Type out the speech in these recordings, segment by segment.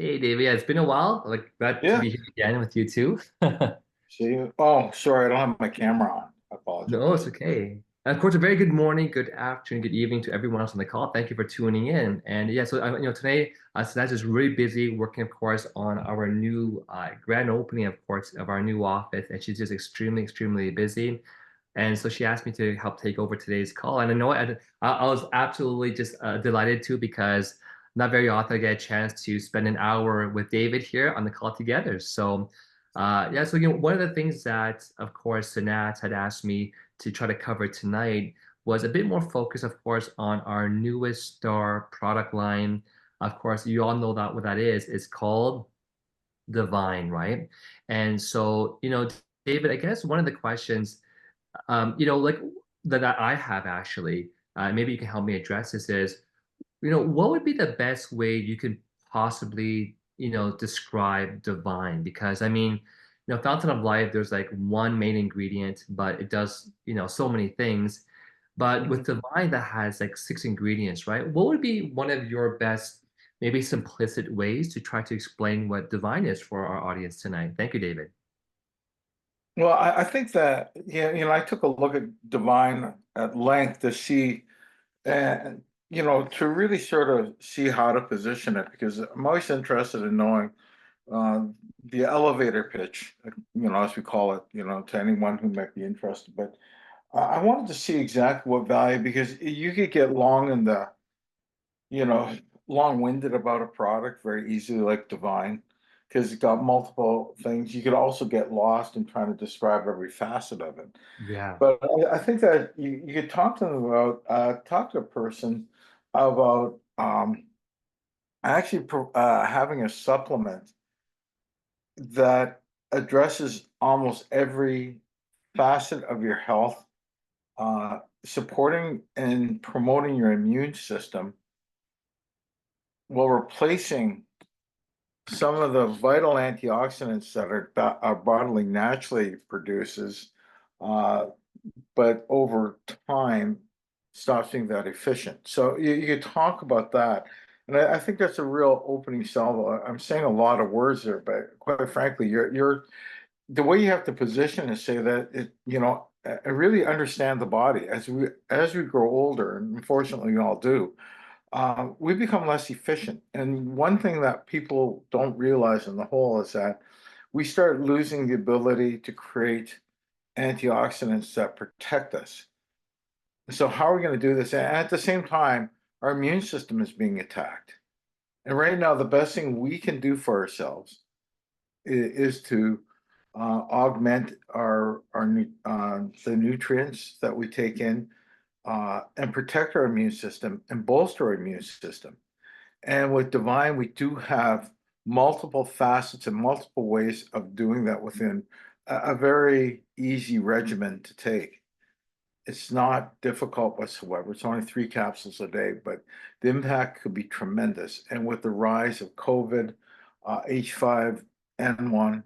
Hey, David. Yeah, it's been a while. Like, glad to Yeah. be here again with you too. See, oh, sorry, I don't have my camera on. I No, it's apologize. okay. And of course, a very good morning, good afternoon, good evening to everyone else on the call. Thank you for tuning in. And yeah, so today, Sinaz is really busy working, of course, on our new grand opening, of course, of our new office, and she's just extremely busy. And so she asked me to help take over today's call. And I know I was absolutely just delighted too because not very often I get a chance to spend an hour with David here on the call together. So, yeah, so one of the things that, of course, Sanat had asked me to try to cover tonight was a bit more focus, of course, on our newest star product line. Of course, you all know that what that is. It's called Divine, right? And so, David, I guess one of the questions like that I have actually, maybe you can help me address this is, what would be the best way you could possibly, describe divine? Because I mean, Fountain of Life, there's like one main ingredient, but it does, so many things. But with Mhm. divine that has like six ingredients, right? What would be one of your best, maybe simplistic ways to try to explain what divine is for our audience tonight? Thank you, David. Well, I think that, yeah, I took a look at Divine at length to see, and, to really sort of see how to position it, because I'm always interested in knowing uh, the elevator pitch, as we call it, to anyone who might be interested. But I wanted to see exactly what value, because you could get you know, long-winded about a product very easily, like Divine, because it's got multiple things. You could also get lost in trying to describe every facet of it. Yeah. But I think that you could talk to them about, talk to a person about actually having a supplement that addresses almost every facet of your health, supporting and promoting your immune system while replacing some of the vital antioxidants that our body naturally produces, uh, but over time stops being that efficient. So you could talk about that. And I think that's a real opening salvo. I'm saying a lot of words there, but quite frankly, you're the way you have to position is say that I really understand the body as we grow older, and unfortunately we all do. We become less efficient. And one thing that people don't realize in the whole is that we start losing the ability to create antioxidants that protect us. So how are we going to do this? And at the same time, our immune system is being attacked. And right now, the best thing we can do for ourselves is to augment the nutrients that we take in, and protect our immune system and bolster our immune system. And with Divine, we do have multiple facets and multiple ways of doing that within a very easy regimen to take. It's not difficult whatsoever. It's only 3 capsules a day, but the impact could be tremendous. And with the rise of COVID, H5N1,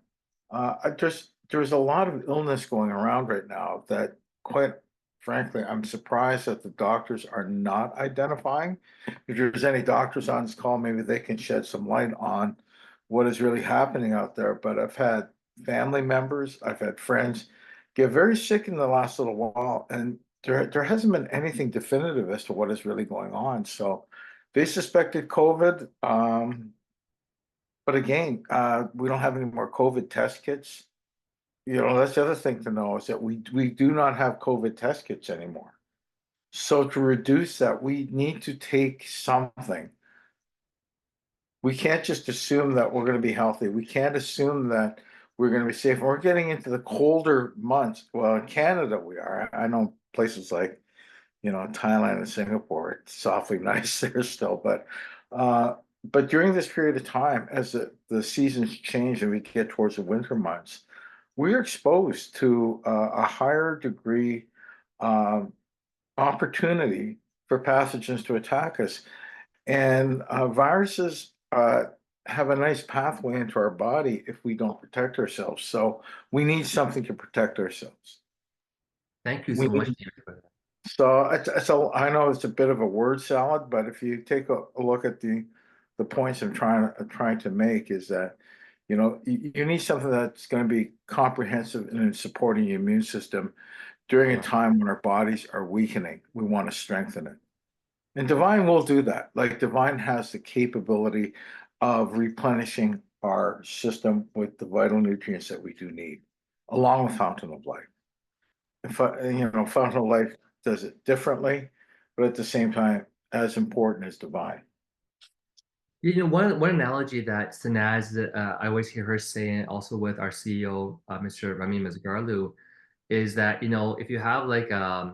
there's a lot of illness going around right now that, quite frankly, I'm surprised that the doctors are not identifying. If there's any doctors on this call, maybe they can shed some light on what is really happening out there. But I've had family members, I've had friends get very sick in the last little while, and there hasn't been anything definitive as to what is really going on. So they suspected COVID, but again, we don't have any more COVID test kits. That's the other thing to know is that we do not have COVID test kits anymore. So to reduce that, we need to take something. We can't just assume that we're going to be healthy. We can't assume that we're going to be safe. We're getting into the colder months. Well, in Canada, we are. I know places like, Thailand and Singapore, it's softly nice there still. Uh, but during this period of time, as the seasons change and we get towards the winter months, we're exposed to a higher degree um, opportunity for pathogens to attack us. And viruses have a nice pathway into our body if we don't protect ourselves. So we need something to protect ourselves. Thank you We so much, need, David, for that. so I know it's a bit of a word salad, but if you take a look at the the points I'm trying to make is that, you need something that's going to be comprehensive in supporting the immune system during a Yeah. time when our bodies are weakening. We want to strengthen it. And Divine will do that. Like Divine has the capability of replenishing our system with the vital nutrients that we do need, along with Fountain of Life. Fountain of Life does it differently, but at the same time, as important as Divine. One analogy that Sanaz, I always hear her saying, also with our CEO, Mr. Rami Mazgarlu, is that if you have like a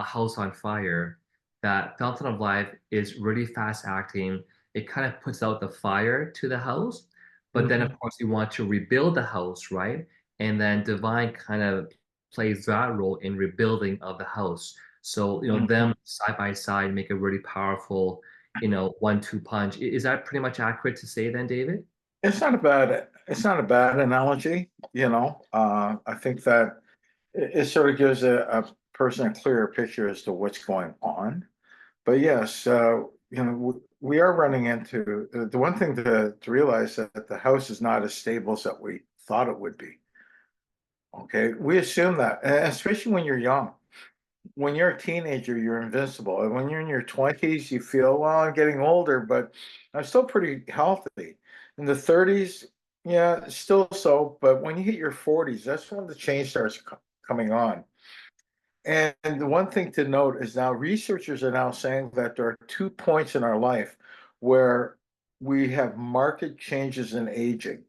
house on fire, that fountain of life is really fast acting. It kind of puts out the fire to the house, but then Mhm. of course you want to rebuild the house, right? And then divine kind of plays that role in rebuilding of the house. So Mhm. them side by side make a really powerful 1-2 punch. Is that pretty much accurate to say then, David? It's not a bad analogy, I think that it sort of gives a person a clearer picture as to what's going on. But yes, we are running into the one thing to realize that the house is not as stable as that we thought it would be. Okay, we assume that, and especially when you're young. When you're a teenager, you're invincible, and when you're in your 20s, you feel, well, I'm getting older, but I'm still pretty healthy. In the 30s, yeah, still so, but when you hit your 40s, that's when the change starts coming on. And the one thing to note is now researchers are now saying that there are 2 points in our life where we have marked changes in aging.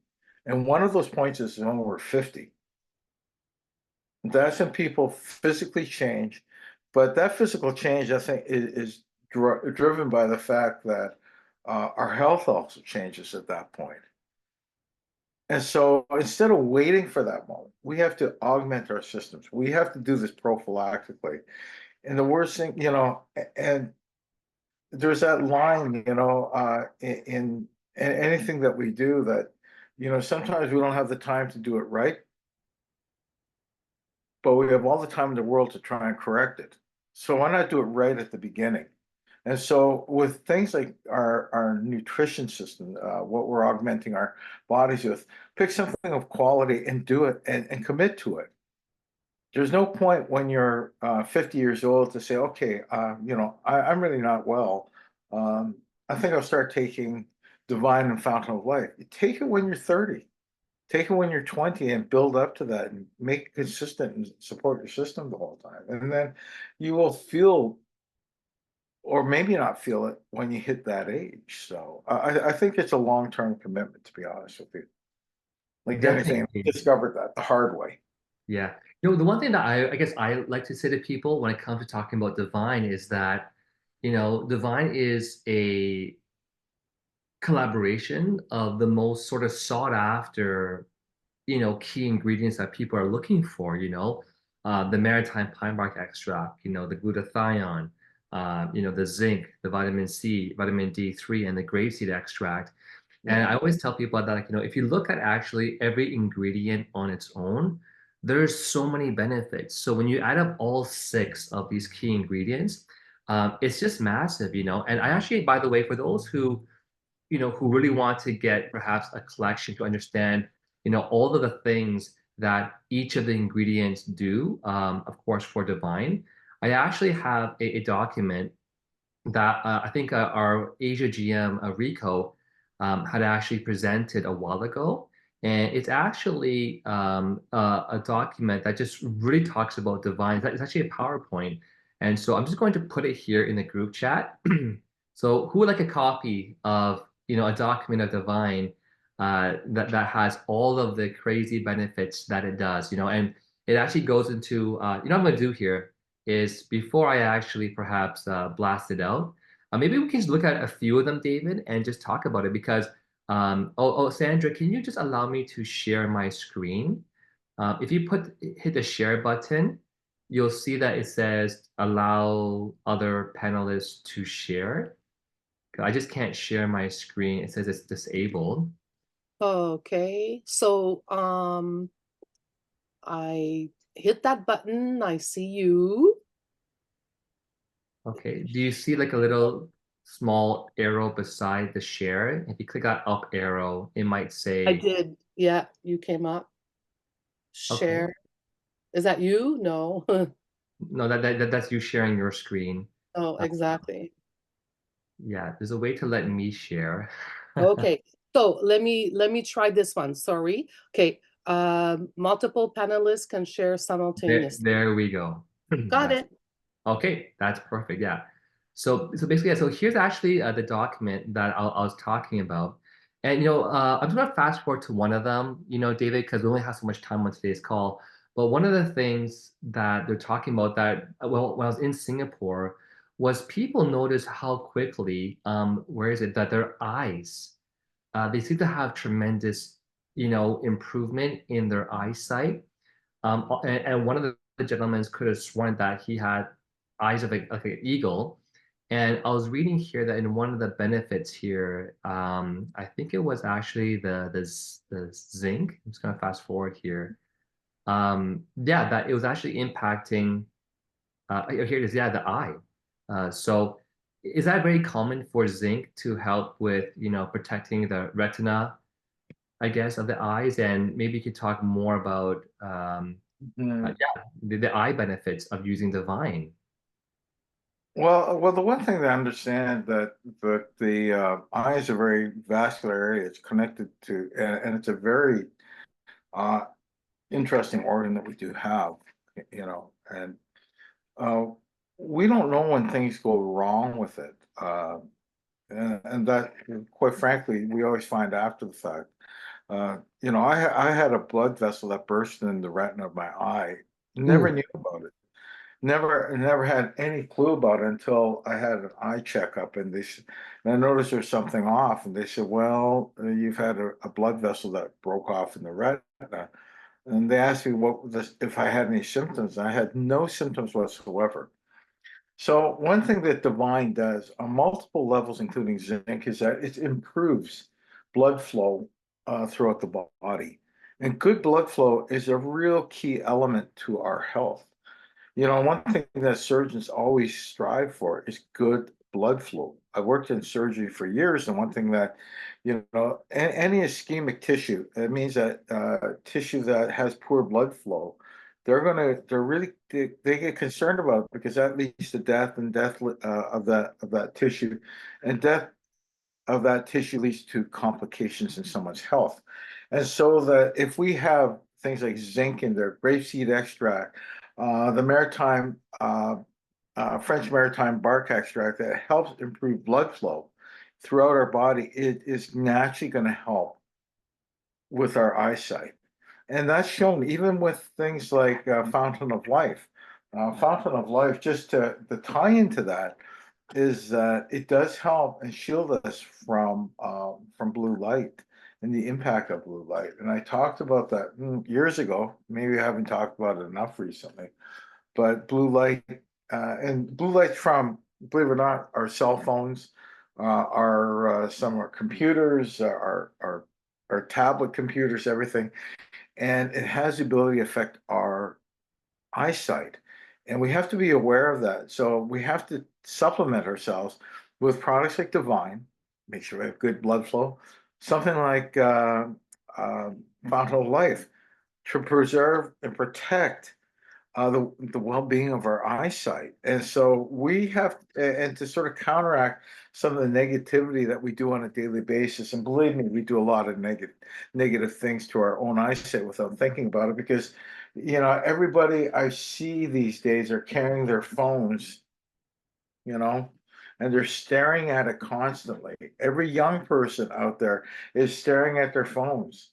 And one of those points is when we're 50. That's when people physically change. But that physical change, I think, is driven by the fact that our health also changes at that point. And so instead of waiting for that moment, we have to augment our systems. We have to do this prophylactically. And the worst thing, and there's that line, in anything that we do that, sometimes we don't have the time to do it right, but we have all the time in the world to try and correct it. So why not do it right at the beginning? And so with things like our nutrition system, what we're augmenting our bodies with, pick something of quality and do it and commit to it. There's no point when you're 50 years old to say, okay, I'm really not well. Um, I think I'll start taking Divine and Fountain of Life. Take it when you're 30. Take it when you're 20 and build up to that and make it consistent and support your system the whole time. And then you will feel, or maybe not feel it when you hit that age. So I think it's a long-term commitment, to be honest with you. Like anything, I Definitely. discovered that the hard way. Yeah. The one thing that I guess I like to say to people when it comes to talking about divine is that, divine is a collaboration of the most sort of sought after, key ingredients that people are looking for, the maritime pine bark extract, the glutathione, the zinc, the vitamin C, vitamin D3, and the grapeseed extract. And Yeah. I always tell people that, like, if you look at actually every ingredient on its own, there's so many benefits. So when you add up all six of these key ingredients, it's just massive. And I actually, by the way, for those who really want to get perhaps a collection to understand, all of the things that each of the ingredients do, of course, for Divine, I actually have a document that I think our Asia GM, Rico, had actually presented a while ago. And it's actually a document that just really talks about Divine. It's actually a PowerPoint. And so I'm just going to put it here in the group chat. So who would like a copy of, a document of Divine that has all of the crazy benefits that it does, and it actually goes into, what I'm going to do here is before I actually perhaps blast it out, maybe we can just look at a few of them, David, and just talk about it because, Sandra, can you just allow me to share my screen? If you hit the share button, you'll see that it says allow other panelists to share. I just can't share my screen. It says it's disabled. Okay, so I hit that button. I see you. Okay. Do you see like a little small arrow beside the share. If you click that up arrow, it might I say, did. Yeah, you came up. okay, Share. Is that you? No. no, that's you sharing your screen. Oh, Uh, exactly. yeah, there's a way to let me share. Okay. So let me try this one. Sorry. Okay. Multiple panelists can share simultaneously. There we go. Got That's it. okay. That's perfect. Yeah. So basically, yeah, so here's actually the document that I was talking about. And I'm just gonna fast forward to one of them, David, because we only have so much time on today's call. But one of the things that they're talking about that, well, when I was in Singapore, was people noticed how quickly, where is it, that their eyes, they seem to have tremendous, improvement in their eyesight. And one of the gentlemen could have sworn that he had eyes of like an eagle. And I was reading here that in one of the benefits here, I think it was actually the zinc. I'm just gonna fast forward here. Yeah, that it was actually impacting. Here it is. Yeah, the eye. So is that very common for zinc to help with protecting the retina, I guess, of the eyes? And maybe you could talk more about Mm. yeah, the eye benefits of using the vine. Well, the one thing to understand that the eye is a very vascular area. It's connected to, and it's a very uh, interesting organ that we do have, and uh, we don't know when things go wrong with it, and that, quite frankly, we always find after the fact. I had a blood vessel that burst in the retina of my eye. Never Ooh, knew about it. Never had any clue about it until I had an eye checkup, and and I noticed there's something off, and they said, "Well, you've had a blood vessel that broke off in the retina." And they asked me if I had any symptoms. I had no symptoms whatsoever. So one thing that Divine does on multiple levels, including zinc, is that it improves blood flow throughout the body. And good blood flow is a real key element to our health. One thing that surgeons always strive for is good blood flow. I worked in surgery for years, and one thing that, any ischemic tissue, it means that tissue that has poor blood flow, they get concerned about, because that leads to death, and death of that tissue, and death of that tissue leads to complications in someone's health. And so that if we have things like zinc in there, grapeseed extract, the French maritime bark extract that helps improve blood flow throughout our body, it is naturally going to help with our eyesight. And that's shown even with things like Fountain of Life. Fountain of Life, just to the tie into that, is that it does help and shield us from blue light and the impact of blue light. And I talked about that years ago. Maybe I haven't talked about it enough recently. But blue light and blue light from, believe it or not, our cell phones, our some of our computers, our tablet computers, everything, and it has the ability to affect our eyesight. And we have to be aware of that. So we have to supplement ourselves with products like Divine, make sure we have good blood flow, something like uh, Fountain of Life to preserve and protect the well-being of our eyesight. And so we have, and to sort of counteract some of the negativity that we do on a daily basis. And believe me, we do a lot of negative things to our own eyesight without thinking about it, because everybody I see these days are carrying their phones, you know, and they're staring at it constantly. Every young person out there is staring at their phones,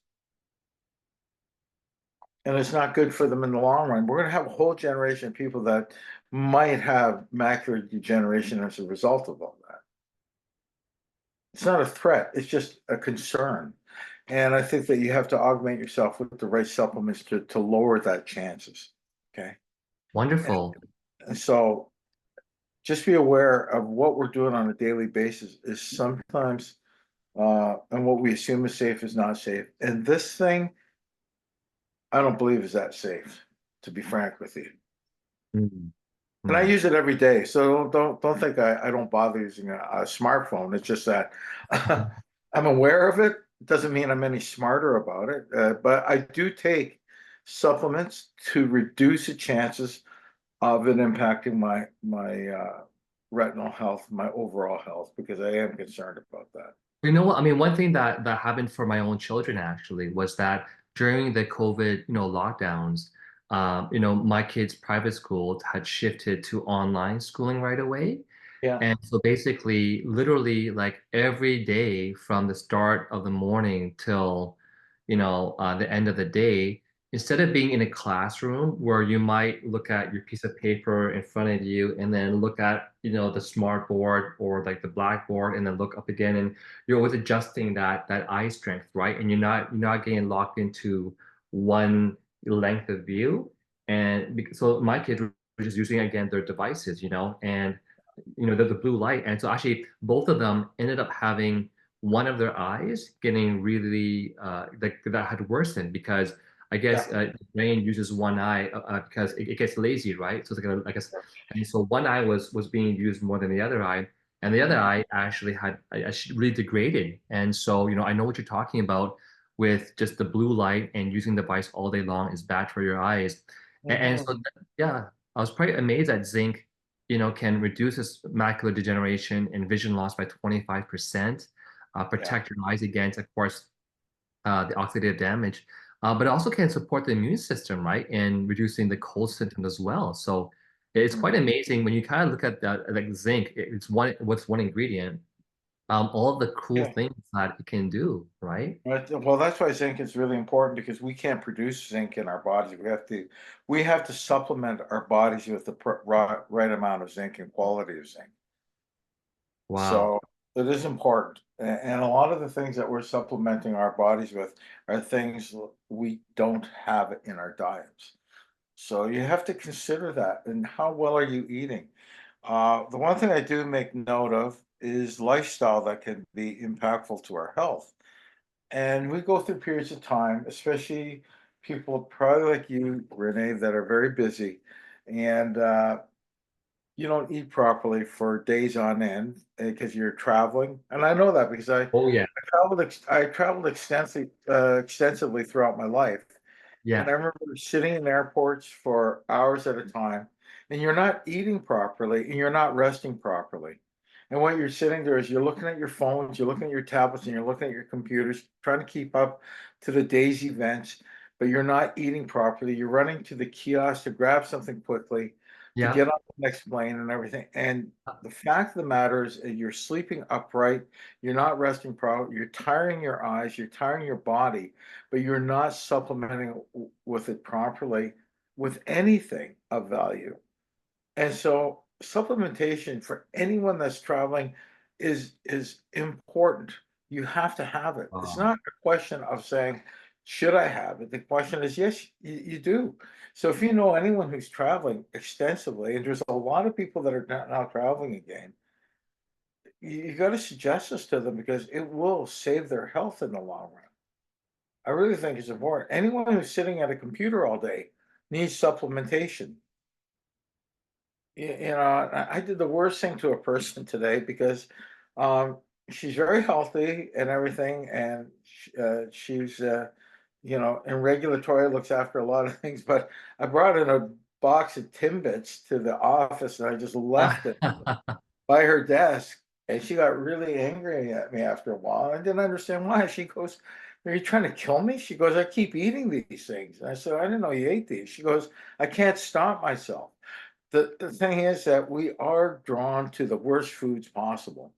and it's not good for them in the long run. We're going to have a whole generation of people that might have macular degeneration as a result of all that. It's not a threat, it's just a concern. And I think that you have to augment yourself with the right supplements to lower that chances. Okay. And, Wonderful. and so just be aware of what we're doing on a daily basis is sometimes, and what we assume is safe is not safe. And this thing, I don't believe is that safe, to be frank with you. Mm. And I Hmm. use it every day. So don't think I don't bother using a smartphone. It's just that I'm aware of it. Doesn't mean I'm any smarter about it. But I do take supplements to reduce the chances of it impacting my retinal health, my overall health, because I am concerned about that. You know what? I mean, one thing that happened for my own children actually was that during the COVID, lockdowns, my kids' private school had shifted to online schooling right away. Yeah. And so basically, literally, like every day from the start of the morning till, the end of the day, instead of being in a classroom where you might look at your piece of paper in front of you and then look at, the smart board or like the blackboard and then look up again, and you're always adjusting that eye strength, right? And you're not getting locked into one length of view. And so my kids were just using again their devices, and the blue light. And so actually both of them ended up having one of their eyes getting really like that had worsened because I Yeah. guess the brain uses one eye because it gets lazy, right? So it's like I guess, and so one eye was being used more than the other eye, and the other eye actually had actually really degraded. And so I know what you're talking about with just the blue light and using the device all day long is bad for your eyes. And so Mhm. yeah, I was pretty amazed that zinc can reduce this macular degeneration and vision loss by 25%, Yeah. protect your eyes against, of course, the oxidative damage, but it also can support the immune system, right, and reducing the cold symptoms as well. So it's quite Mhm. amazing when you kind of look at that, like zinc, what's one ingredient, all of the cool Yeah. things that it can do, right? Right. Well, that's why zinc is really important because we can't produce zinc in our bodies. We have to supplement our bodies with the right amount of zinc and quality of zinc. Wow. So it is important. And a lot of the things that we're supplementing our bodies with are things we don't have in our diets. So you have to consider that. And how well are you eating? The one thing I do make note of is lifestyle that can be impactful to our health. And we go through periods of time, especially people probably like you, Renee, that are very busy and you don't eat properly for days on end because you're traveling. And I know that because I, Oh yeah. I traveled I traveled extensively throughout my life. And Yeah. I remember sitting in airports for hours at a time, and you're not eating properly and you're not resting properly. And what you're sitting there is you're looking at your phones, you're looking at your tablets, and you're looking at your computers, trying to keep up to the day's events, but you're not eating properly. You're running to the kiosk to grab something quickly, to Yeah. get on the next plane and everything. And the fact of the matter is, you're sleeping upright, you're not resting properly, you're tiring your eyes, you're tiring your body, but you're not supplementing with it properly with anything of value. And so supplementation for anyone that's traveling is important. You have to have it. It's Oh. not a question of saying, should I have it? The question is, yes, you do. So if you know anyone who's traveling extensively, and there's a lot of people that are now traveling again, you got to suggest this to them because it will save their health in the long run. I really think it's important. Anyone who's sitting at a computer all day needs supplementation. I did the worst thing to a person today because um, she's very healthy and everything, and she's in regulatory, looks after a lot of things. But I brought in a box of Timbits to the office, and I just left it by her desk, and she got really angry at me after a while. I didn't understand why. She goes, "Are you trying to kill me?" She goes, "I keep eating these things." And I said, "I didn't know you ate these." She goes, "I can't stop myself." The thing is that we are drawn to the worst foods possible,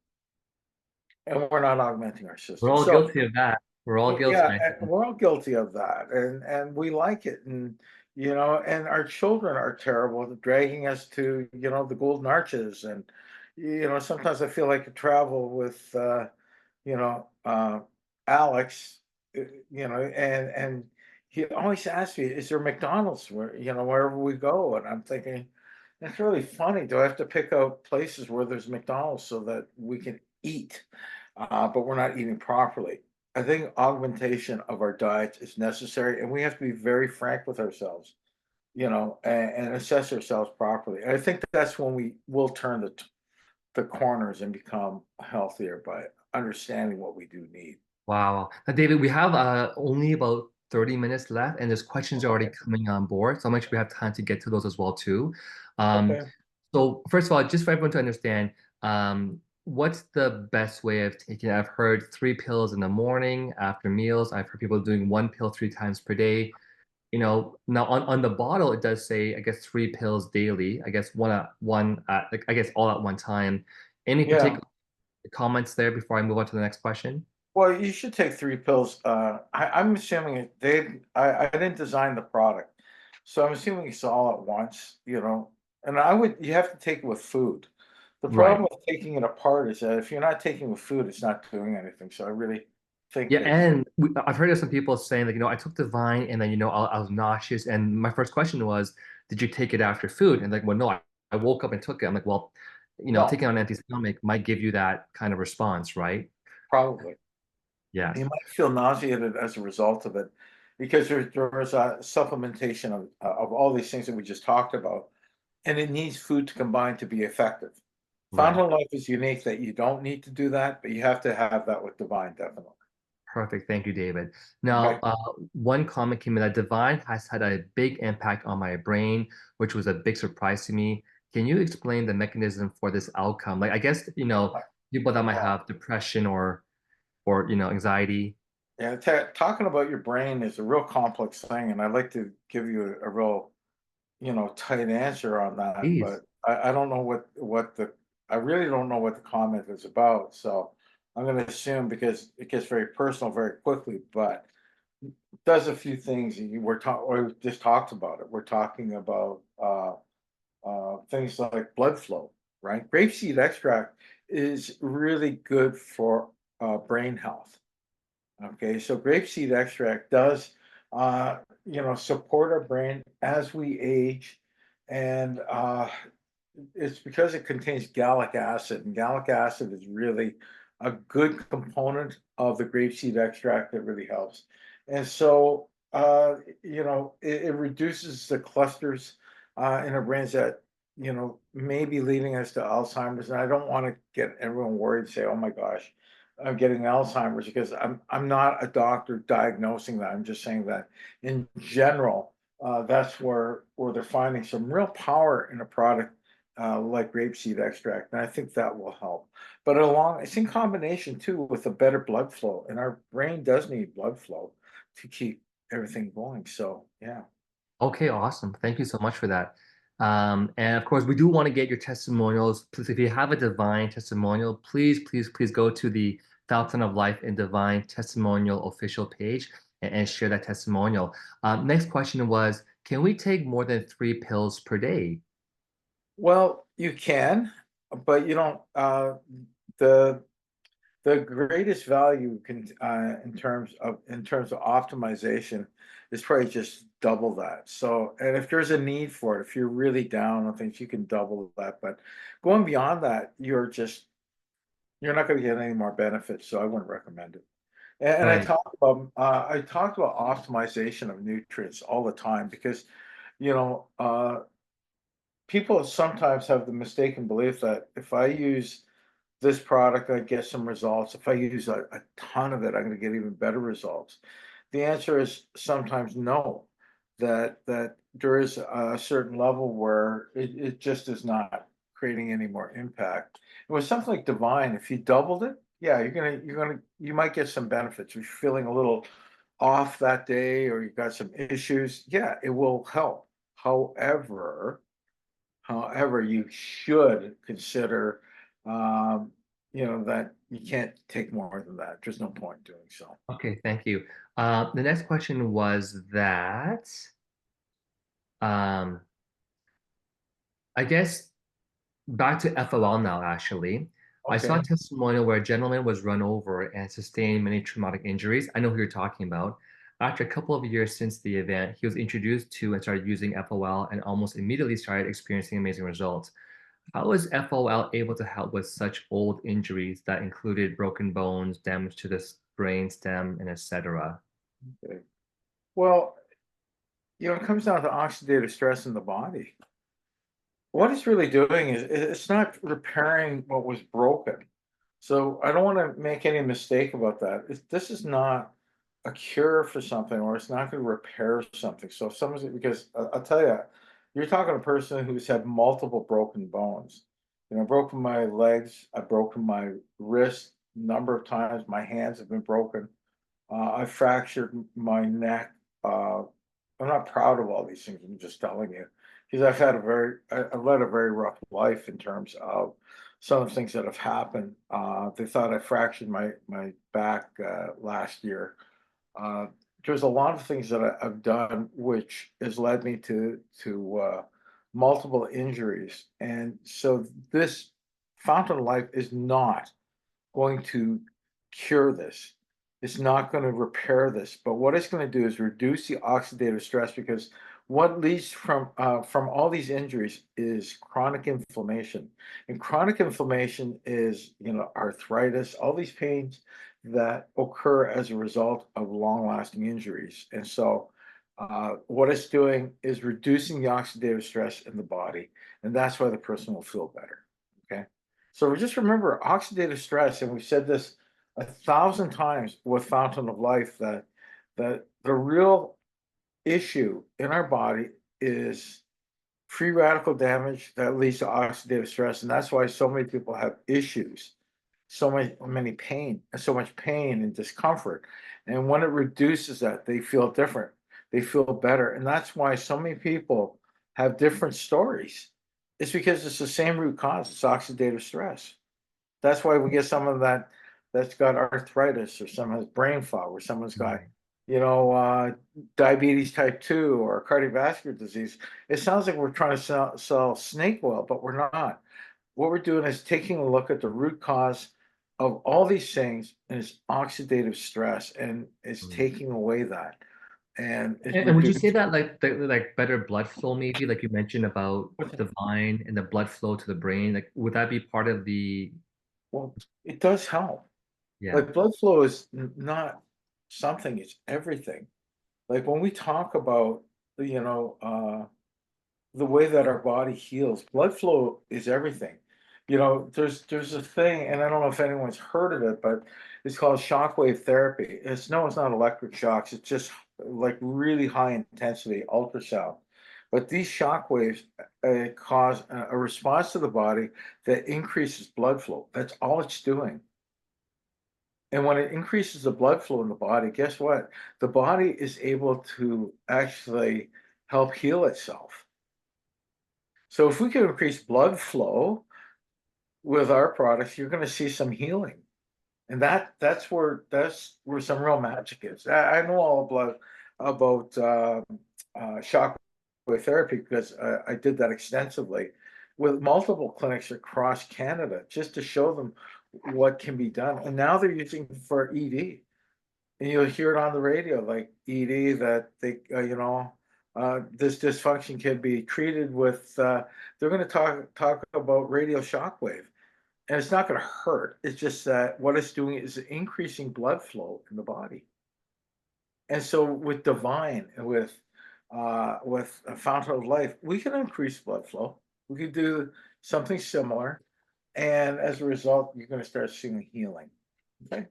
and we're not augmenting our We're system. all So guilty of that. We're all well, guilty, yeah, I and think. we're all guilty of that, and we like it, and and our children are terrible at dragging us to the golden arches, and sometimes I feel like I travel with you know Alex, and he always asks me, "Is there McDonald's wherever we go?" And I'm thinking, it's really funny. Do I have to pick out places where there's McDonald's so that we can eat? But we're not eating properly. I think augmentation of our diets is necessary, and we have to be very frank with ourselves. and assess ourselves properly. And I think that's when we will turn the corners and become healthier by understanding what we do need. Wow. Now, David, we have only about 30 minutes left, and there's questions already Okay. coming on board. So I'm sure we have time to get to those as well too. Um, Okay. so first of all, just for everyone to understand, what's the best way of taking it? I've heard 3 pills in the morning after meals. I've heard people doing 1 pill 3 times per day. Now on the bottle it does say, I guess, 3 pills daily. I guess like, I guess all at one time. Any Yeah. particular comments there before I move on to the next question? Well, you should take 3 pills. I'm assuming I didn't design the product, so I'm assuming it's all at once. And you have to take it with food. The Right. problem with taking it apart is that if you're not taking it with food, it's not doing anything. So I really think Yeah, it's and I've heard of some people saying, like, I took the Vine and then, I was nauseous. And my first question was, did you take it after food? And like, well, no, I woke up and took it. I'm like, well, no, taking on an empty stomach might give you that kind of response, right? probably. Yes. You might feel nauseated as a result of it because there's a supplementation of all these things that we just talked about, and it needs food to combine to be effective. Right. Fountain Life is unique that you don't need to do that, but you have to have that with Divine, definitely. Perfect. Thank you, David. Okay. Now, one comment came in that Divine has had a big impact on my brain, which was a big surprise to me. Can you explain the mechanism for this outcome? Like, I guess, people that might Wow. have depression or anxiety. Yeah, talking about your brain is a real complex thing, and I'd like to give you a real, tight answer on that, Please. but I don't know I really don't know what the comment is about. So I'm going to assume because it gets very personal very quickly, but does a few things. Or just talked about it. We're talking about things like blood flow, right? Grapeseed extract is really good for brain health. Okay, so grapeseed extract does, support our brain as we age, and it's because it contains gallic acid, and gallic acid is really a good component of the grapeseed extract that really helps. And so, it reduces the clusters in our brains that, may be leading us to Alzheimer's. And I don't want to get everyone worried and say, oh my gosh, I'm getting Alzheimer's, because I'm not a doctor diagnosing that. I'm just saying that in general, that's where they're finding some real power in a product like grapeseed extract, and I think that will help. But it's in combination too with a better blood flow, and our brain does need blood flow to keep everything going. So yeah. Okay, awesome. Thank you so much for that. And of course, we do want to get your testimonials. Please, if you have a Divine testimonial, please, please, please go to the Fountain of Life in Divine testimonial official page and share that testimonial. Next question was, can we take more than 3 pills per day? Well, you can, but you don't. The the greatest value can in terms of optimization is probably just double that. So, and if there's a need for it, if you're really down on things, you can double that. But going beyond that, you're not going to get any more benefits. So I wouldn't recommend it. And Right. I talked about optimization of nutrients all the time because you know people sometimes have the mistaken belief that if I use this product, I get some results. If I use a ton of it, I'm going to get even better results. The answer is sometimes no, that there is a certain level where it just is not creating any more impact. It was something like Divine. If you doubled it, yeah, you might get some benefits. If you're feeling a little off that day or you've got some issues, yeah, it will help. However, However, you should consider, um, that you can't take more than that. There's no point in doing so. Okay, thank you. The next question was that, um, I guess back to FOL now, actually. I saw a Okay. testimonial where a gentleman was run over and sustained many traumatic injuries. I know who you're talking about. After a couple of years since the event, he was introduced to and started using FOL and almost immediately started experiencing amazing results. How is FOL able to help with such old injuries that included broken bones, damage to the brain stem, and etc.? Okay. Well, it comes down to oxidative stress in the body. What it's really doing is it's not repairing what was broken. So I don't want to make any mistake about that. This is not a cure for something, or it's not going to repair something. So if someone's, because I'll tell you, you're talking to a person who's had multiple broken bones. I've broken my legs, I've broken my wrist a number of times. My hands have been broken. I fractured my neck. I'm not proud of all these things. I'm just telling you because I've led a very rough life in terms of some of the things that have happened. They thought I fractured my back last year. Uh, there's a lot of things that I've done which has led me to multiple injuries, and so this fountain of life is not going to cure this. It's not going to repair this, but what it's going to do is reduce the oxidative stress because what leads from all these injuries is chronic inflammation, and chronic inflammation is arthritis, all these pains that occur as a result of long-lasting injuries, and so what it's doing is reducing the oxidative stress in the body, and that's why the person will feel better. Okay. So just remember oxidative stress, and we've said this 1,000 times with Fountain of Life that the real issue in our body is free radical damage that leads to oxidative stress, and that's why so many people have issues, so many pain, and so much pain and discomfort. And when it reduces that, they feel different, they feel better, and that's why so many people have different stories. It's because it's the same root cause. It's oxidative stress. That's why we get someone that's got arthritis, or someone has brain fog, or someone's got, Right. you know, uh, diabetes type 2 or cardiovascular disease. It sounds like we're trying to sell snake oil, but we're not. What we're doing is taking a look at the root cause of all these things, and it's oxidative stress, and it's Mm. taking away that, and it's And would you say reducing. that like like better blood flow, maybe like you mentioned about divine and the blood flow to the brain, like would that be part of the Well, it does help. yeah. Like blood flow is not something; it's everything. Like when we talk about, you know, uh, the way that our body heals, blood flow is everything. There's a thing, and I don't know if anyone's heard of it, but it's called shockwave therapy. It's not electric shocks. It's just like really high intensity ultrasound. But these shock waves cause a response to the body that increases blood flow. That's all it's doing. And when it increases the blood flow in the body, guess what? The body is able to actually help heal itself. So if we can increase blood flow with our products, you're going to see some healing. And that's where some real magic is. I know all about shockwave therapy because I did that extensively with multiple clinics across Canada just to show them what can be done. And now they're using for ED. And you'll hear it on the radio, like ED, that this dysfunction can be treated with. They're going to talk about radio shockwave, and it's not going to hurt. It's just that what it's doing is increasing blood flow in the body. And so with Divine and with a Fountain of Life, we can increase blood flow. We could do something similar, and as a result, you're going to start seeing healing. Okay.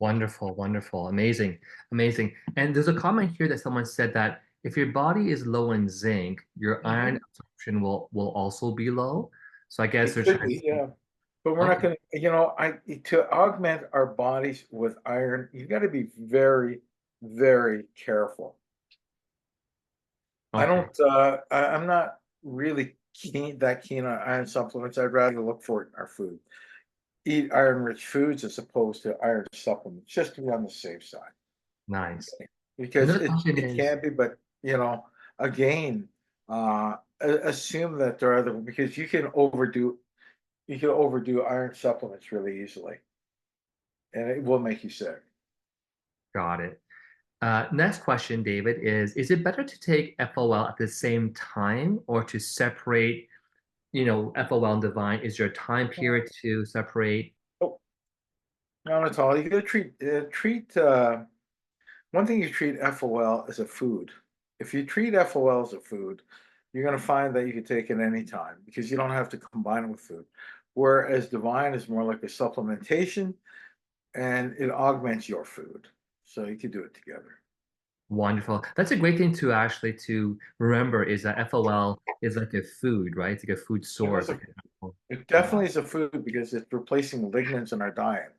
Wonderful, wonderful, amazing, amazing. And there's a comment here that someone said that if your body is low in zinc, your iron Mhm. absorption will also be low. So I guess It they're could trying to be, say, yeah. But we're not okay, going to, I to augment our bodies with iron, you got to be very, very careful. okay, I'm not really that keen on iron supplements. I'd rather look for it in our food. Eat iron-rich foods as opposed to iron supplements, just to be on the safe side. nice. Because Another question it is, can be, but again, assume that there are other because you can overdo iron supplements really easily, and it will make you sick. got it. Next question, David, is it better to take FOL at the same time or to separate, FOL and divine? Is there a time period to separate? Oh, not at all. You gotta treat one thing you treat FOL as a food. if you treat FOL as a food, you're going to find that you can take it anytime because you don't have to combine it with food. Whereas Divine is more like a supplementation and it augments your food. So you can do it together. Wonderful. That's a great thing to actually to remember is that FOL is like a food, right? It's like a food It source. is Like it wow, definitely is a food because it's replacing lignans in our diet.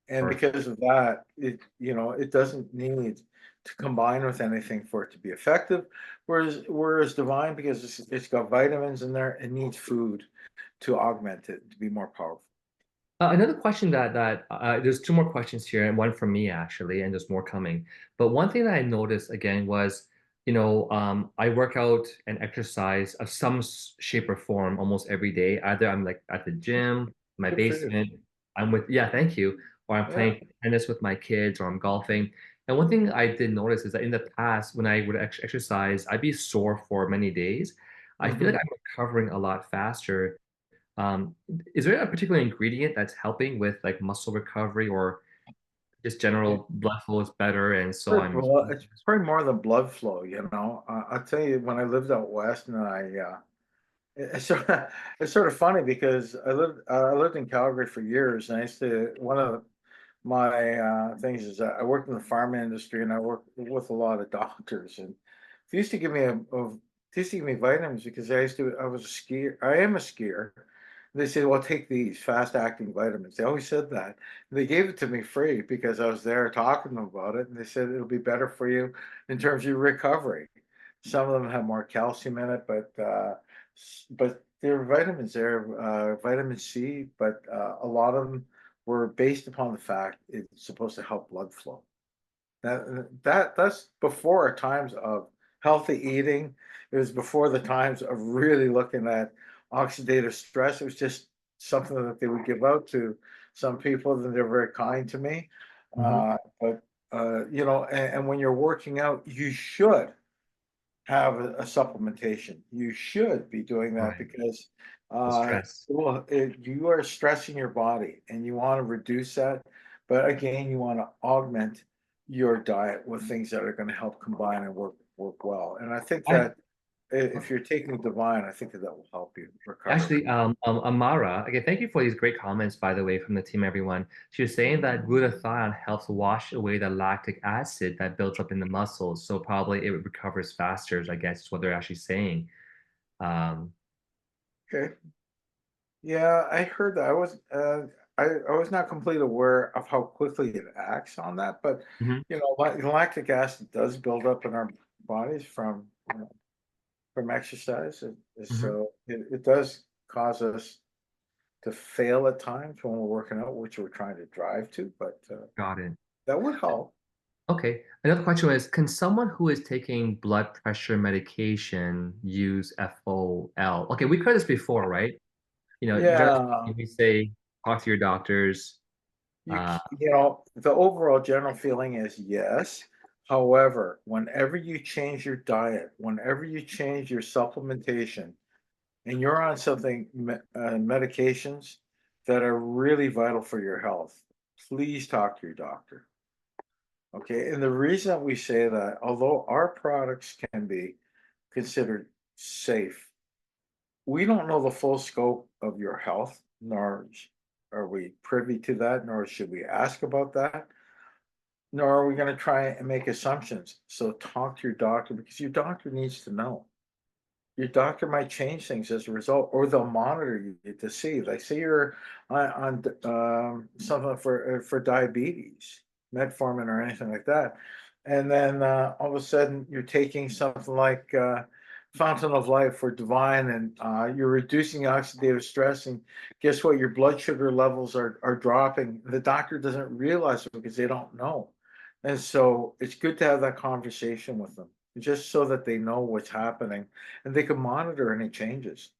And perfect. because of that, it doesn't need to combine with anything for it to be effective. Whereas Divine, because it's got vitamins in there, it needs food to augment it to be more powerful. Another question that there's two more questions here, and one from me actually, and there's more coming. But one thing that I noticed again was, I work out and exercise of some shape or form almost every day. Either I'm like at the gym, my Good for you. basement, I'm with, yeah, thank you, or I'm Yeah. playing tennis with my kids, or I'm golfing. And one thing I did notice is that in the past, when I would exercise, I'd be sore for many days. I feel like Hmm. I'm recovering a lot faster. um, is there a particular ingredient that's helping with like muscle recovery or just general blood flow is better and so I'm Well, it's probably more than blood flow, I'll tell you, when I lived out west, and it's sort of funny because I lived in Calgary for years, and I used to one of my things is that I worked in the pharma industry, and I worked with a lot of doctors, and they used to give me they used to give me vitamins because I was a skier. I am a skier. They said, "Well, take these fast-acting vitamins." They always said that. They gave it to me free because I was there talking to them about it, and they said it'll be better for you in terms of your recovery. Some of them have more calcium in it, but there are vitamins there, vitamin C, but a lot of them were based upon the fact it's supposed to help blood flow. That's before times of healthy eating. It was before the times of really looking at oxidative stress. It was just something that they would give out to some people, and they're very kind to me. Mhm. But and when you're working out, you should have a supplementation. You should be doing that Right. because The stress. you are stressing your body and you want to reduce that. But again, you want to augment your diet with things that are going to help combine and work well. And I think I that if you're taking Divine, I think that that will help you recover. actually Amara, okay, thank you for these great comments by the way from the team everyone. She was saying that glutathione helps wash away the lactic acid that builds up in the muscles, so probably it recovers faster, I guess is what they're actually saying. um Okay. Yeah, I heard that. I was not completely aware of how quickly it acts on that, but mhm, lactic acid does build up in our bodies from exercise. mhm. So it does cause us to fail at times when we're working out, which we're trying to drive to, but Got it. that would help. Okay. Another question is, can someone who is taking blood pressure medication use FOL? Okay, we've heard this before, right? Generally Yeah, we say talk to your doctors. you Uh, the overall general feeling is yes. However, whenever you change your diet, whenever you change your supplementation, and you're on medications that are really vital for your health, please talk to your doctor. Okay, and the reason that we say that, although our products can be considered safe, we don't know the full scope of your health, nor are we privy to that, nor should we ask about that, nor are we going to try and make assumptions. So talk to your doctor because your doctor needs to know. Your doctor might change things as a result, or they'll monitor you to see. Like, say you're on something for diabetes, metformin or anything like that, and then all of a sudden you're taking something like Fountain of Life or Divine, and you're reducing oxidative stress, and guess what? Your blood sugar levels are dropping. The doctor doesn't realize it because they don't know, and so it's good to have that conversation with them just so that they know what's happening and they can monitor any changes.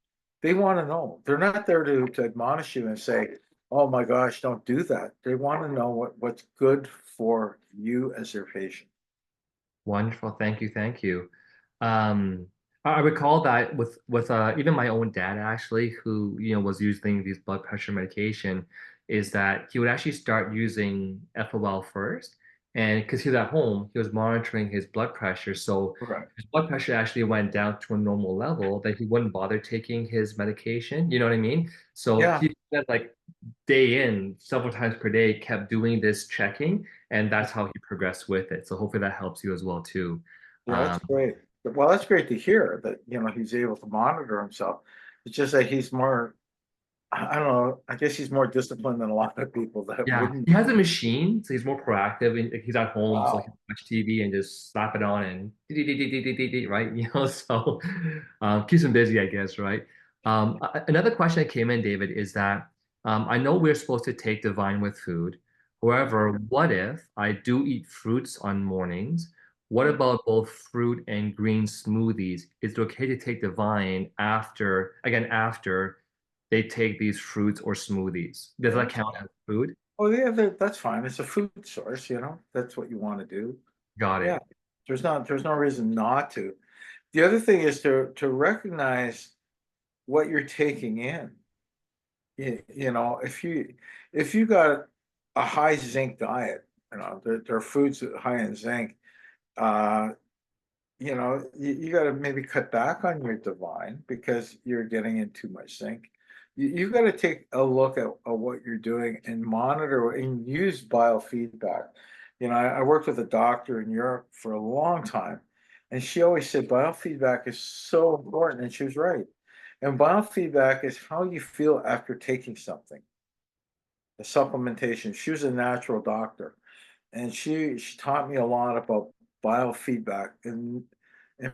They want to know. They're not there to admonish you and say, "Oh my gosh, don't do that." They want to know what's good for you as their patient. Wonderful. Thank you. Thank you. Um, I recall that with even my own dad actually, who was using these blood pressure medication, is that he would actually start using FOL first, And because he was at home, he was monitoring his blood pressure. So Right. his blood pressure actually went down to a normal level that he wouldn't bother taking his medication. You know what I mean? So Yeah. he spent like day in several times per day, kept doing this checking, and that's how he progressed with it. So hopefully that helps you as well too. Yeah, that's Um, great. Well, that's great to hear that, he's able to monitor himself. It's just that he's more, I don't know, I guess he's more disciplined than a lot of people that Yeah, wouldn't. he has a machine, so he's more proactive. And like, he's at home, so he can Wow. watch TV and just slap it on and right? So keeps him busy, I guess, right? Another question that came in, David, is that I know we're supposed to take Divine with food. However, what if I do eat fruits on mornings? What about both fruit and green smoothies? Is it okay to take Divine after they take these fruits or smoothies? Does Yeah, that that's count fine. as food? Oh, yeah, that's fine. It's a food source, that's what you want to do. Got Yeah. it. There's no reason not to. The other thing is to recognize what you're taking in. If you got a high zinc diet, there are foods that are high in zinc. Uh, you got to maybe cut back on your divine because you're getting in too much zinc. You got to take a look at what you're doing and monitor and use biofeedback. I worked with a doctor in Europe for a long time, and she always said biofeedback is so important, and she was right. And biofeedback is how you feel after taking something, the supplementation. She was a natural doctor, and she taught me a lot about biofeedback and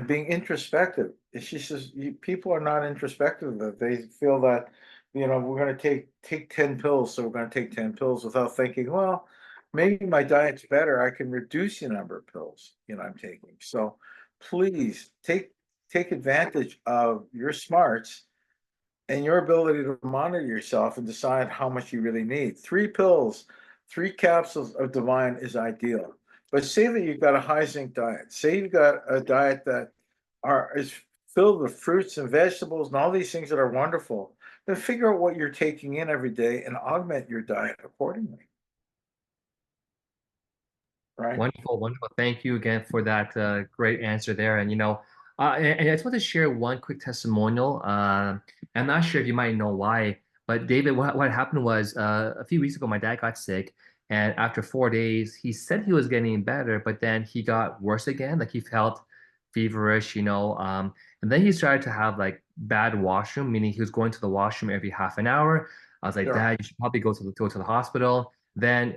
being introspective. And she says people are not introspective. That they feel that we're going to take 10 pills, so we're going to take 10 pills without thinking, well, maybe my diet's better. I can reduce the number of pills I'm taking. So please take advantage of your smarts and your ability to monitor yourself and decide how much you really need. 3 pills, 3 capsules of Divine is ideal. But say that you've got a high zinc diet. Say you've got a diet that is filled with fruits and vegetables and all these things that are wonderful. Then figure out what you're taking in every day and augment your diet accordingly. Right? Wonderful, wonderful. Thank you again for that great answer there. And I just want to share one quick testimonial. I'm not sure if you might know why, but David, what happened was a few weeks ago, my dad got sick, and after 4 days, he said he was getting better, but then he got worse again. Like he felt feverish, and then he started to have like bad washroom, meaning he was going to the washroom every half an hour. I was like, Sure. Dad, you should probably go to the hospital. Then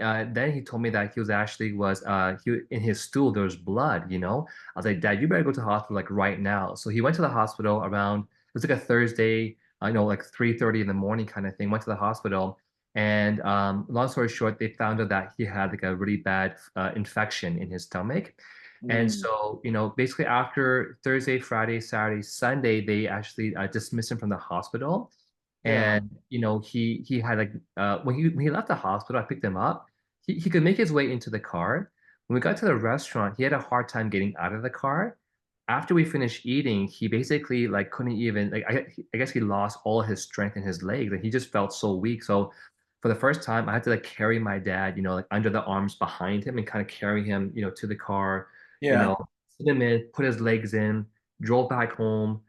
he told me that he was actually was he in his stool there was blood. I was like, Dad, you better go to the hospital like right now. So he went to the hospital around it was like a Thursday, I know like 3:30 in the morning kind of thing. Went to the hospital, and long story short, they found out that he had like a really bad infection in his stomach. And Mm, so, basically after Thursday, Friday, Saturday, Sunday, they actually dismissed him from the hospital. yeah. And he had like when he left the hospital, I picked him up. He could make his way into the car. When we got to the restaurant, he had a hard time getting out of the car. After we finished eating, he basically like couldn't even like I guess he lost all his strength in his legs and he just felt so weak. So for the first time, I had to like carry my dad, like under the arms behind him and kind of carry him, to the car, you Yeah. know, sit him in, put his legs in, drove back home,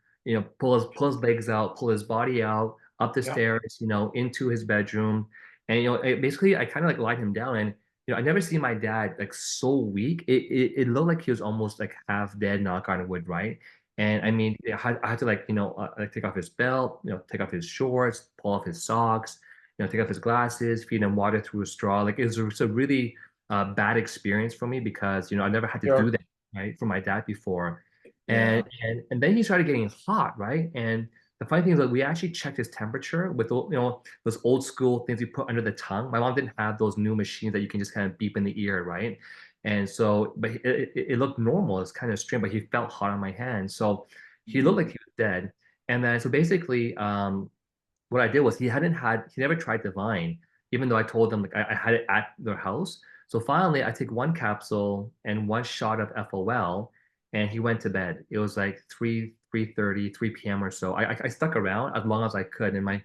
pull his legs out, pull his body out up the Yeah. stairs, into his bedroom. And, basically I kind of like lied him down. And, I never seen my dad like so weak. It looked like he was almost like half dead, knock on wood, right? And I mean, I had to like, like take off his belt, take off his shorts, pull off his socks, take off his glasses, feed him water through a straw. Like it's a really bad experience for me because, I never had to do Sure. that, right, for my dad before. And Yeah. and then he started getting hot, right? And the funny thing is that we actually checked his temperature with those old school things you put under the tongue. My mom didn't have those new machines that you can just kind of beep in the ear, right? And so, but it looked normal. It's kind of strange, but he felt hot on my hand. So he looked like Mm, he was dead. And then so basically, what I did was he never tried Divine, even though I told him like I had it at their house. So finally, I took one capsule and one shot of FOL, and he went to bed. It was like 3:30, 3 p.m. or so. I stuck around as long as I could, and my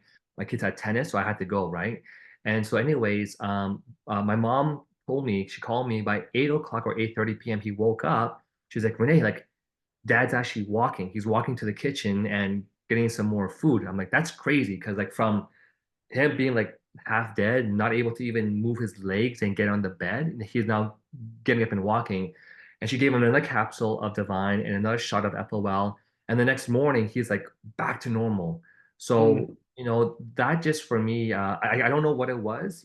kids had tennis, so I had to go, right? And so, anyways, my mom told me, she called me by 8 o'clock or 8:30 p.m. He woke up. She's like, Renee, like dad's actually walking. He's walking to the kitchen and getting some more food. I'm like, that's crazy because like from him being like half dead, not able to even move his legs and get on the bed, and he's now getting up and walking. And she gave him another capsule of Divine and another shot of FOL. And the next morning, he's like back to normal. So, Mm. that just for me, I don't know what it was,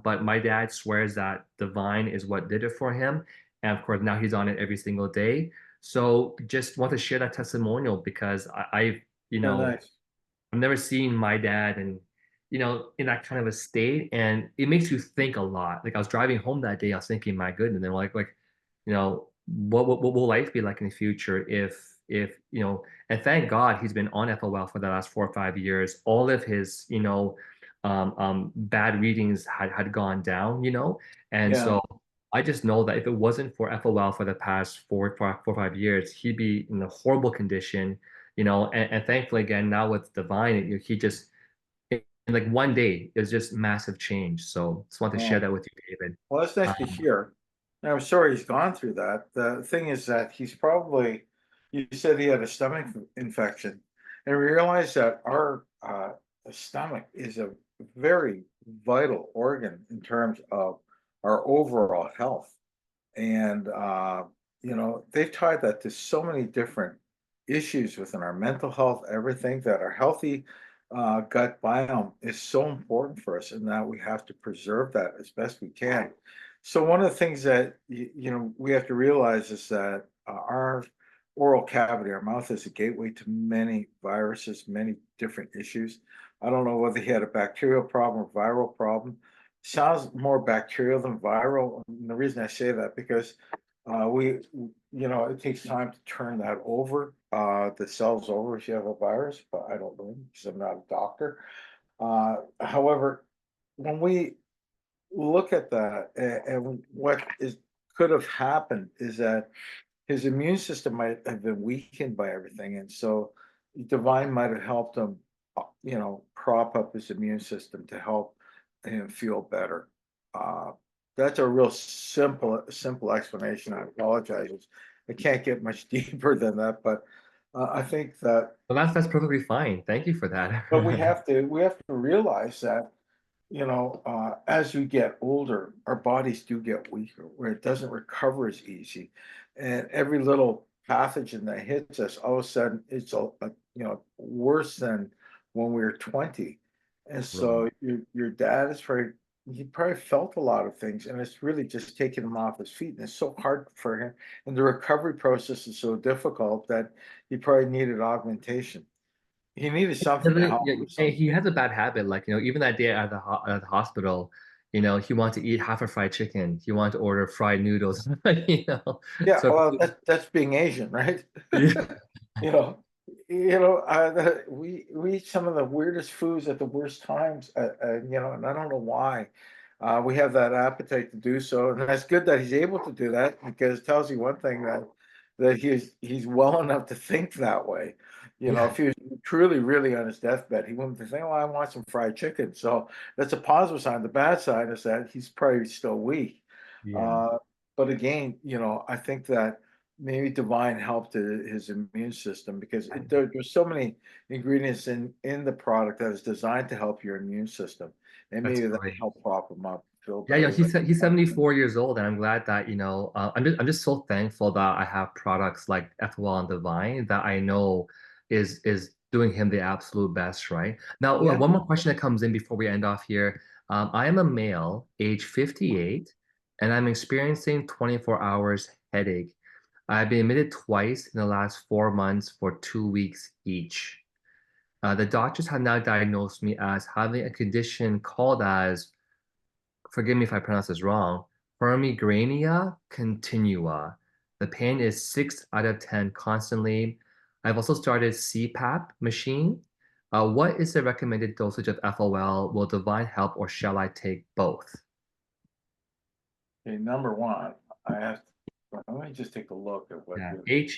but my dad swears that Divine is what did it for him. And of course, now he's on it every single day. So just want to share that testimonial because you Oh, know, nice. I've never seen my dad and in that kind of a state, and it makes you think a lot. Like I was driving home that day, I was thinking, my goodness, and then what will life be like in the future if and thank God he's been on FOL for the last 4 or 5 years. All of his bad readings had gone down, and Yeah. so I just know that if it wasn't for FOL for the past 4 or 5 years, he'd be in a horrible condition, and thankfully again now with Divine, he just in like one day it was just massive change. So just want to share Oh, that with you, David. well, that's nice to Um, hear. And I'm sorry he's gone through that. The thing is that he's probably, you said he had a stomach infection, and we realize that our stomach is a very vital organ in terms of our overall health. And they've tied that to so many different issues within our mental health, everything that our healthy gut biome is so important for us, and that we have to preserve that as best we can. So one of the things that we have to realize is that our oral cavity, our mouth, is a gateway to many viruses, many different issues. I don't know whether he had a bacterial problem or viral problem. Sounds more bacterial than viral. And the reason I say that because it takes time to turn that over, the cells over if you have a virus, but I don't know because I'm not a doctor. However, when we look at that and what is could have happened is that his immune system might have been weakened by everything, and so Divine might have helped him, prop up his immune system to help him feel better. Uh, that's a real simple explanation. I apologize. I can't get much deeper than that, but I think that, but that's perfectly fine. Thank you for but we that. have to we have to realize that as we get older, our bodies do get weaker, where it doesn't recover as easy. And every little pathogen that hits us, all of a sudden, it's worse than when we were 20. And Right. so your dad he probably felt a lot of things, and it's really just taking him off his feet. And it's so hard for him. And the recovery process is so difficult that he probably needed augmentation. He needed something to help Yeah, him. and he has a bad habit. Like, even that day at the hospital, he wanted to eat half a fried chicken. He wanted to order fried noodles, you know. Yeah, So, well, that's being Asian, right? yeah, You know, we eat some of the weirdest foods at the worst times, and I don't know why. We have that appetite to do so, and that's good that he's able to do that because it tells you one thing that he's well enough to think that way. yeah, If he was truly really on his deathbed, he wouldn't be saying, "Oh, I want some fried chicken." So that's a positive sign. The bad side is that he's probably still weak. yeah. Uh, but again, I think that maybe Divine helped his immune system because there's so many ingredients in the product that is designed to help your immune system, and That's maybe that great. help prop him up, feel Yeah, yeah, better. he's 74 years old, and I'm glad that, I'm just so thankful that I have products like Ethical and Divine that I know is doing him the absolute best, right? Now, Yeah. one more question that comes in before we end off here. I am a male, age 58, and I'm experiencing 24 hours headache. I've been admitted twice in the last 4 months for 2 weeks each. The doctors have now diagnosed me as having a condition called as, forgive me if I pronounce this wrong, Firmigrania continua. The pain is 6 out of 10 constantly. I've also started CPAP machine. What is the recommended dosage of FOL? Will Divine help or shall I take both? Okay, number one, I have let me just take a look at what Yeah,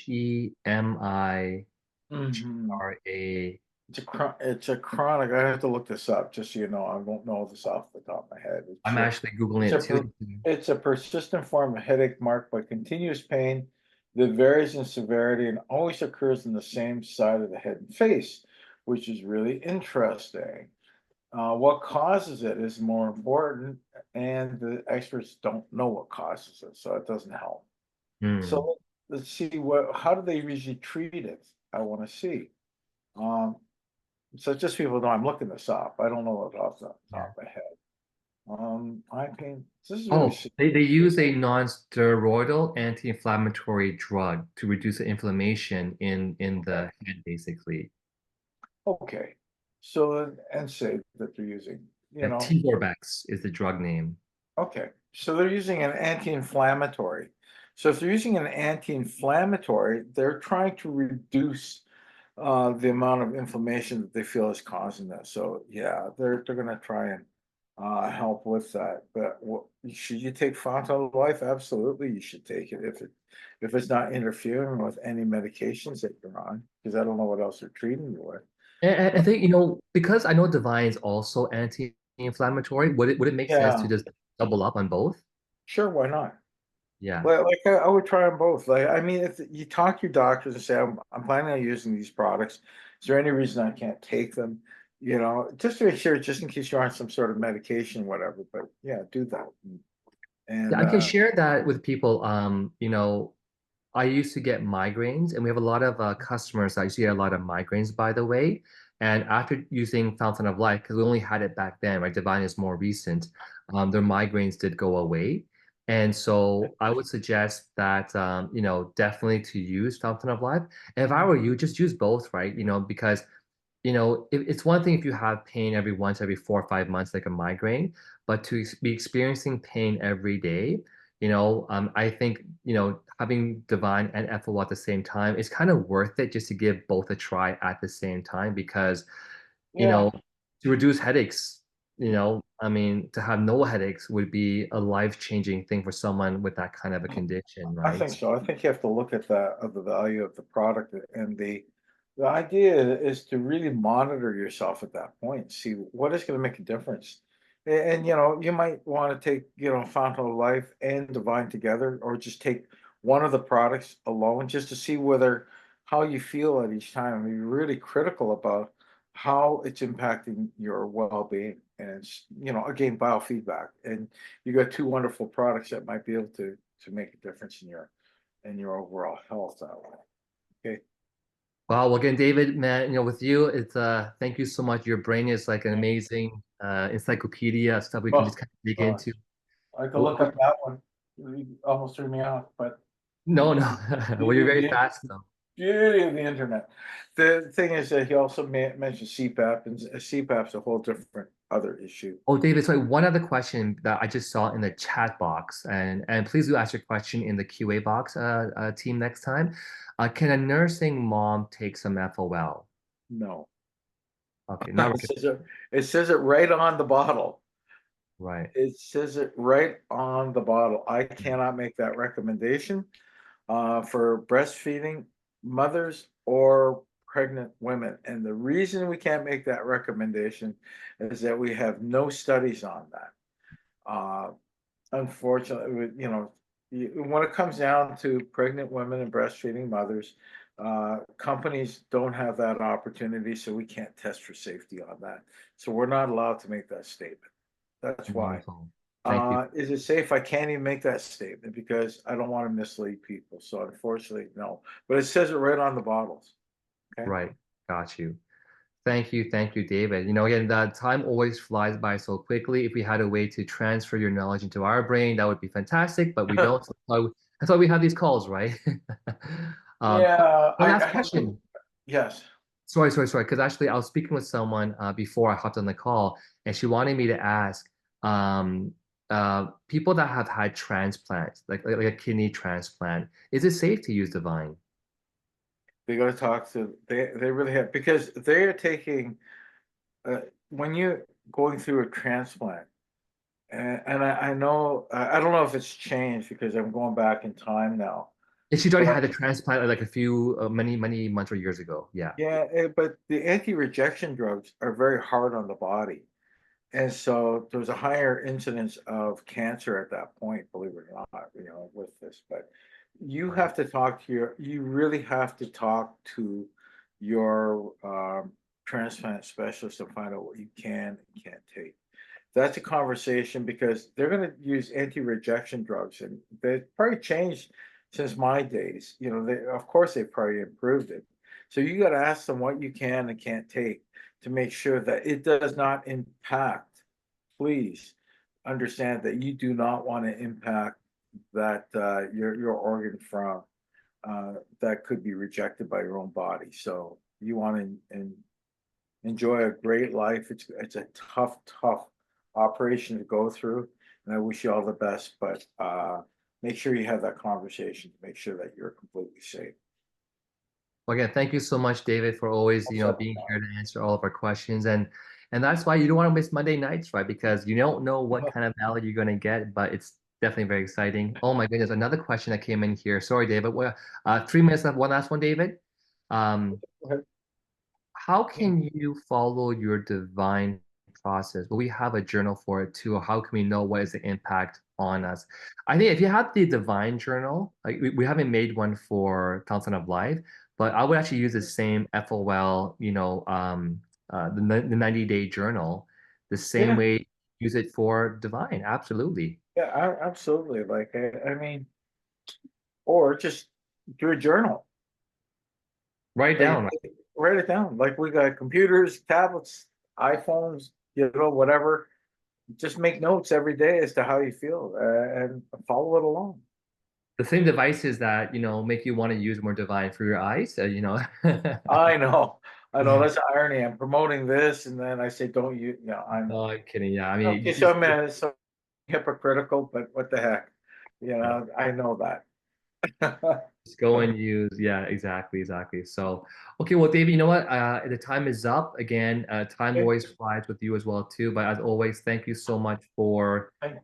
you. HEMIGRA. Mhm. It's a chronic. I have to look this up just so you know. I won't know this off the top of my head. I'm actually Googling It's it a too. per- it's a persistent form of headache marked by continuous pain that varies in severity and always occurs in the same side of the head and face, which is really interesting. What causes it is more important, and the experts don't know what causes it, so it doesn't help. Hmm. So let's see how do they usually treat it? I want to see. Um, so just people know I'm looking this up. I don't know it off the Yeah. top of my head. I pain. This is really Oh, they use a non-steroidal anti-inflammatory drug to reduce the inflammation in okay. the head, basically. Okay. So and say that they're using, And T-Vorbex is the drug name. okay. So they're using an anti-inflammatory. So if they're using an anti-inflammatory, they're trying to reduce the amount of inflammation that they feel is causing this. So yeah, they're gonna try and help with that. But should you take Fount of Life? Absolutely, you should take it if it's not interfering with any medications that you're on, because I don't know what else they're treating you with. And I think, because I know Divine is also anti-inflammatory, would it make sense to Yeah, just double up on both? sure, why not? Yeah. Like I would try them both. Like I mean, if you talk to your doctors and say, I'm planning on using these products, is there any reason I can't take them? Just to make sure, just in case you're on some sort of medication, whatever. But yeah, do that. Yeah, And I can share that with people. I used to get migraines, and we have a lot of customers that used to get a lot of migraines, by the way. And after using Fountain of Life, because we only had it back then, right? Divine is more recent, their migraines did go away. And so I would suggest that, definitely to use Fountain of Life. And if I were you, just use both, right? Because it's one thing if you have pain every 4 or 5 months, like a migraine, but to be experiencing pain every day, I think, having Divine and FO at the same time is kind of worth it just to give both a try at the same time because, you yeah, know, to reduce headaches, I mean, to have no headaches would be a life-changing thing for someone with that kind of a condition, I right? think so. I think you have to look at the value of the product, and the idea is to really monitor yourself at that point, see what is going to make a difference. And you might want to take, Fountain of Life and Divine together, or just take one of the products alone just to see whether how you feel at each time. I mean, you're really critical about how it's impacting your well-being. And it's, again, biofeedback. And you got two wonderful products that might be able to make a difference in your overall health that way. Okay. Wow, well, again, David, man, with you, it's thank you so much. Your brain is like an amazing encyclopedia of stuff we can just Well, kind of dig uh, into. I could Well, look up that one. You almost threw me off, but no, no. Well, beauty you're of very the fast though. beauty of the internet. The thing is that he also mentioned CPAP, and CPAP's a whole different other issue. Oh, David, sorry, one other question that I just saw in the chat box, and please do ask your question in the QA box, team, next time. Can a nursing mom take some FOL? No, Okay, not it says it right on the bottle. right. It says it right on the bottle. I cannot make that recommendation for breastfeeding mothers or pregnant women. And the reason we can't make that recommendation is that we have no studies on that. Uh, Unfortunately, when it comes down to pregnant women and breastfeeding mothers, companies don't have that opportunity, so we can't test for safety on that. So we're not allowed to make that statement. That's why. Wonderful. Thank you. Is it safe? I can't even make that statement because I don't want to mislead people. So unfortunately, no. But it says it right on the bottles. Okay. Right. Got you. Thank you, David. Again, that time always flies by so quickly. If we had a way to transfer your knowledge into our brain, that would be fantastic, but we don't. So that's why we have these calls, right? Yeah, One I last have to. question. Yes. Sorry. Because actually, I was speaking with someone before I hopped on the call, and she wanted me to ask people that have had transplants, like a kidney transplant, is it safe to use Divine? They got to talk to. They really have because they are taking when you're going through a transplant. And I know I don't know if it's changed because I'm going back in time now. And she'd already But had the transplant like a few, many months or years ago. Yeah. yeah, but the anti-rejection drugs are very hard on the body. And so there's a higher incidence of cancer at that point, believe it or not, with this. But you have to talk to you really have to talk to your transplant specialist to find out what you can and can't take. That's a conversation because they're going to use anti-rejection drugs, and they've probably changed since my days. Of course, they've probably improved it. So you got to ask them what you can and can't take to make sure that it does not impact. Please understand that you do not want to impact that your organ from that could be rejected by your own body. So you want to enjoy a great life. It's a tough operation to go through, and I wish you all the best. But make sure you have that conversation to make sure that you're completely safe. Well, again, thank you so much, David, for always, Also, being here to answer all of our questions. And that's why you don't want to miss Monday nights, right? Because you don't know what kind of value you're going to get, but it's definitely very exciting. Oh my goodness, another question that came in here. Sorry, David. Well, 3 minutes left. One last one, David. Um, how can you follow your divine process? Will we have a journal for it too? Or how can we know what is the impact on us? I think if you have the divine journal, like we haven't made one for Fountain of Life, but I would actually use the same FOL, the 90-day journal, the same yeah, way use it for divine. Absolutely. yeah, absolutely. Like I mean, or just do a journal. Write it Like, down. write it down. Like we got computers, tablets, iPhones, whatever. Just make notes every day as to how you feel and follow it along. The same devices that, make you want to use more divine for your eyes, I know, I know. That's irony. I'm promoting this, and then I say, "Don't you?" I No, know. I'm kidding. Yeah, I mean, Okay, so I'm so hypocritical, but what the heck? yeah. I know that. Just go and use. Yeah, exactly, exactly. So, okay, well, David, you know what? The time is up again. Time Okay, always flies with you as well, too. But as always, thank you so much for thank,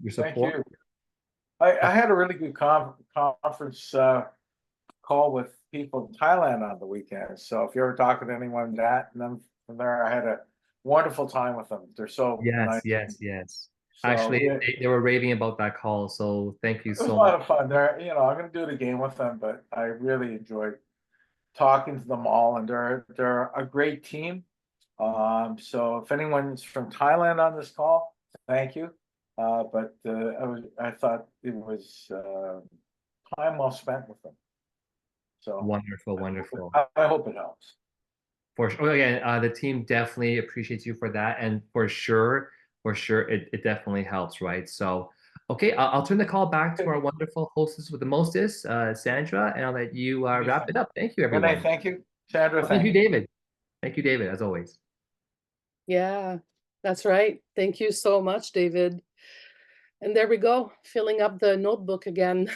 your thank support. you. I had a really good conference call with people in Thailand on the weekend. So if you're ever talking to anyone that, and then from there, I had a wonderful time with them. They're so Yes, nice. yes, yes. So Actually, yeah, they were raving about that call, so thank you it was a so lot much. of fun. I'm going to do it again with them, but I really enjoyed talking to them all, and they're a great team. So if anyone's from Thailand on this call, thank you. But I thought it was time well spent with them. So Wonderful, wonderful. I hope it helps. For sure. Oh, again, the team definitely appreciates you for that, and for sure, it definitely helps, right? So, okay, I'll turn the call back to our wonderful hostess with the mostest, Sandra, and I'll let you wrap it up. Thank you, Good night. everyone. Thank you, Sandra. Oh, thank you, Thank you. David. Thank you, David, as always. Yeah, that's right. Thank you so much, David. And there we go, filling up the notebook again.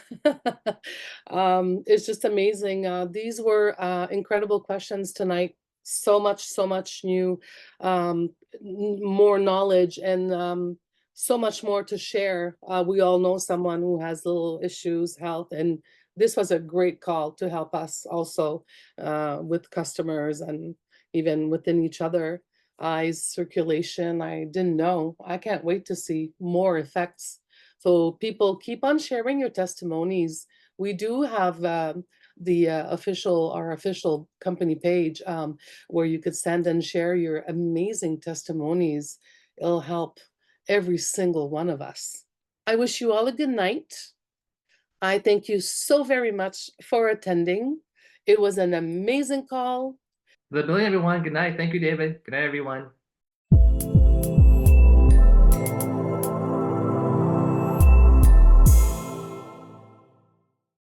It's just amazing. These were incredible questions tonight. So much new, more knowledge, and so much more to share. We all know someone who has little issues, health, and this was a great call to help us also with customers and even within each other. Eyes circulation, I didn't know. I can't wait to see more effects. So people keep on sharing your testimonies. We do have the our official company page where you could send and share your amazing testimonies. It'll help every single one of us. I wish you all a good night. I thank you so very much for attending. It was an amazing call. To the billion, everyone. Good night. Thank you, David. Good night, everyone.